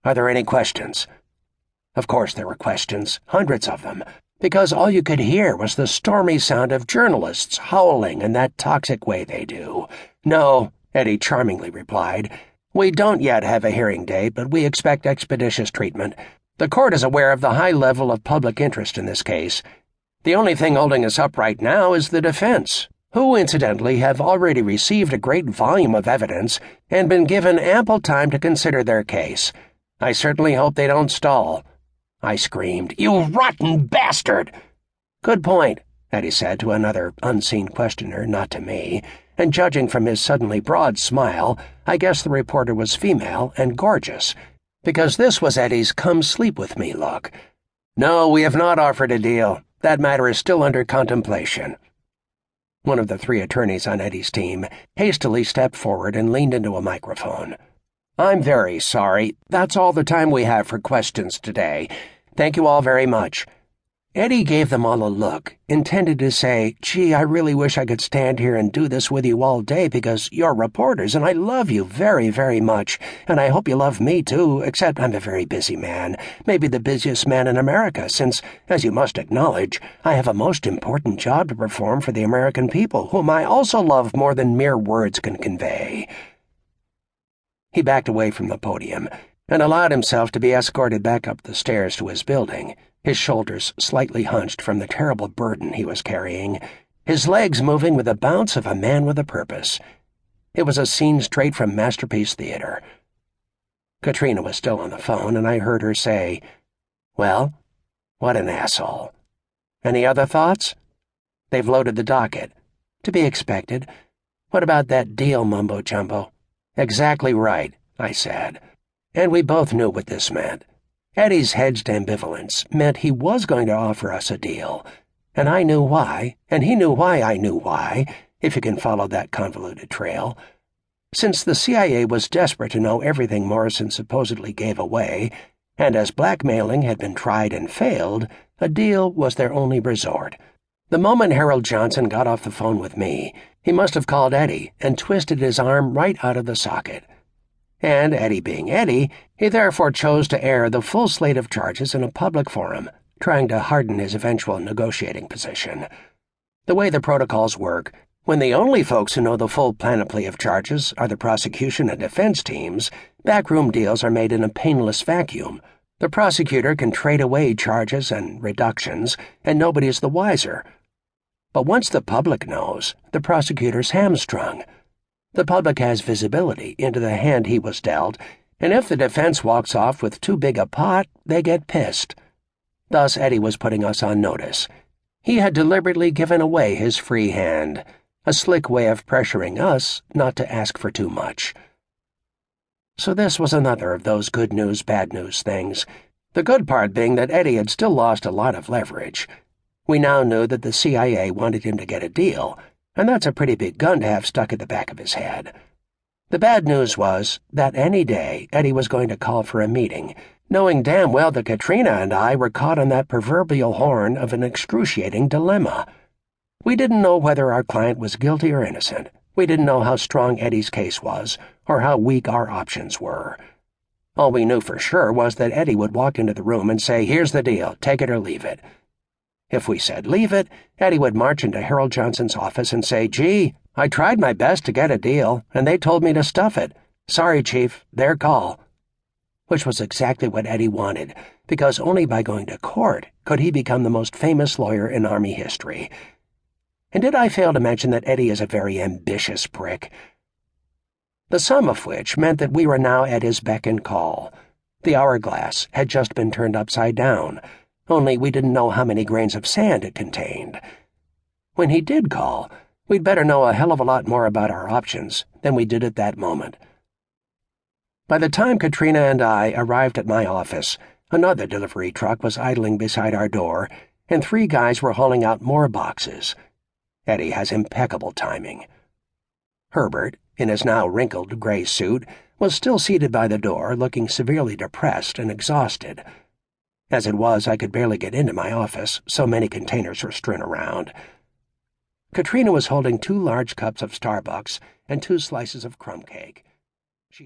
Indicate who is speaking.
Speaker 1: Are there any questions?" Of course there were questions, hundreds of them, because all you could hear was the stormy sound of journalists howling in that toxic way they do. "No," Eddie charmingly replied. "We don't yet have a hearing date, but we expect expeditious treatment. The court is aware of the high level of public interest in this case. The only thing holding us up right now is the defense, who, incidentally, have already received a great volume of evidence and been given ample time to consider their case. I certainly hope they don't stall." I screamed, "You rotten bastard!" "Good point," Eddie said to another unseen questioner, not to me, and judging from his suddenly broad smile, I guess the reporter was female and gorgeous, because this was Eddie's come-sleep-with-me look. "No, we have not offered a deal. That matter is still under contemplation." One of the 3 attorneys on Eddie's team hastily stepped forward and leaned into a microphone. "I'm very sorry. That's all the time we have for questions today. Thank you all very much." Eddie gave them all a look, intended to say, "Gee, I really wish I could stand here and do this with you all day because you're reporters and I love you very, very much, and I hope you love me too, except I'm a very busy man, maybe the busiest man in America, since, as you must acknowledge, I have a most important job to perform for the American people, whom I also love more than mere words can convey." He backed away from the podium and allowed himself to be escorted back up the stairs to his building, his shoulders slightly hunched from the terrible burden he was carrying, his legs moving with the bounce of a man with a purpose. It was a scene straight from Masterpiece Theater. Katrina was still on the phone, and I heard her say, "Well, what an asshole. Any other thoughts? They've loaded the docket. To be expected. What about that deal, mumbo-jumbo?" "Exactly right," I said. And we both knew what this meant. Eddie's hedged ambivalence meant he was going to offer us a deal, and I knew why, and he knew why I knew why, if you can follow that convoluted trail. Since the CIA was desperate to know everything Morrison supposedly gave away, and as blackmailing had been tried and failed, a deal was their only resort. The moment Harold Johnson got off the phone with me, he must have called Eddie and twisted his arm right out of the socket. And, Eddie being Eddie, he therefore chose to air the full slate of charges in a public forum, trying to harden his eventual negotiating position. The way the protocols work, when the only folks who know the full panoply of charges are the prosecution and defense teams, backroom deals are made in a painless vacuum. The prosecutor can trade away charges and reductions, and nobody is the wiser. But once the public knows, the prosecutor's hamstrung. The public has visibility into the hand he was dealt, and if the defense walks off with too big a pot, they get pissed. Thus Eddie was putting us on notice. He had deliberately given away his free hand, a slick way of pressuring us not to ask for too much. So this was another of those good news, bad news things, the good part being that Eddie had still lost a lot of leverage. We now knew that the CIA wanted him to get a deal, and that's a pretty big gun to have stuck at the back of his head. The bad news was that any day Eddie was going to call for a meeting, knowing damn well that Katrina and I were caught on that proverbial horn of an excruciating dilemma. We didn't know whether our client was guilty or innocent. We didn't know how strong Eddie's case was, or how weak our options were. All we knew for sure was that Eddie would walk into the room and say, "Here's the deal, take it or leave it." If we said leave it, Eddie would march into Harold Johnson's office and say, "Gee, I tried my best to get a deal, and they told me to stuff it. Sorry, Chief, their call." Which was exactly what Eddie wanted, because only by going to court could he become the most famous lawyer in Army history. And did I fail to mention that Eddie is a very ambitious prick? The sum of which meant that we were now at his beck and call. The hourglass had just been turned upside down, only we didn't know how many grains of sand it contained. When he did call, we'd better know a hell of a lot more about our options than we did at that moment. By the time Katrina and I arrived at my office, another delivery truck was idling beside our door, and 3 guys were hauling out more boxes. Eddie has impeccable timing. Herbert, in his now wrinkled gray suit, was still seated by the door, looking severely depressed and exhausted. As it was, I could barely get into my office, so many containers were strewn around. Katrina was holding 2 large cups of Starbucks and 2 slices of crumb cake.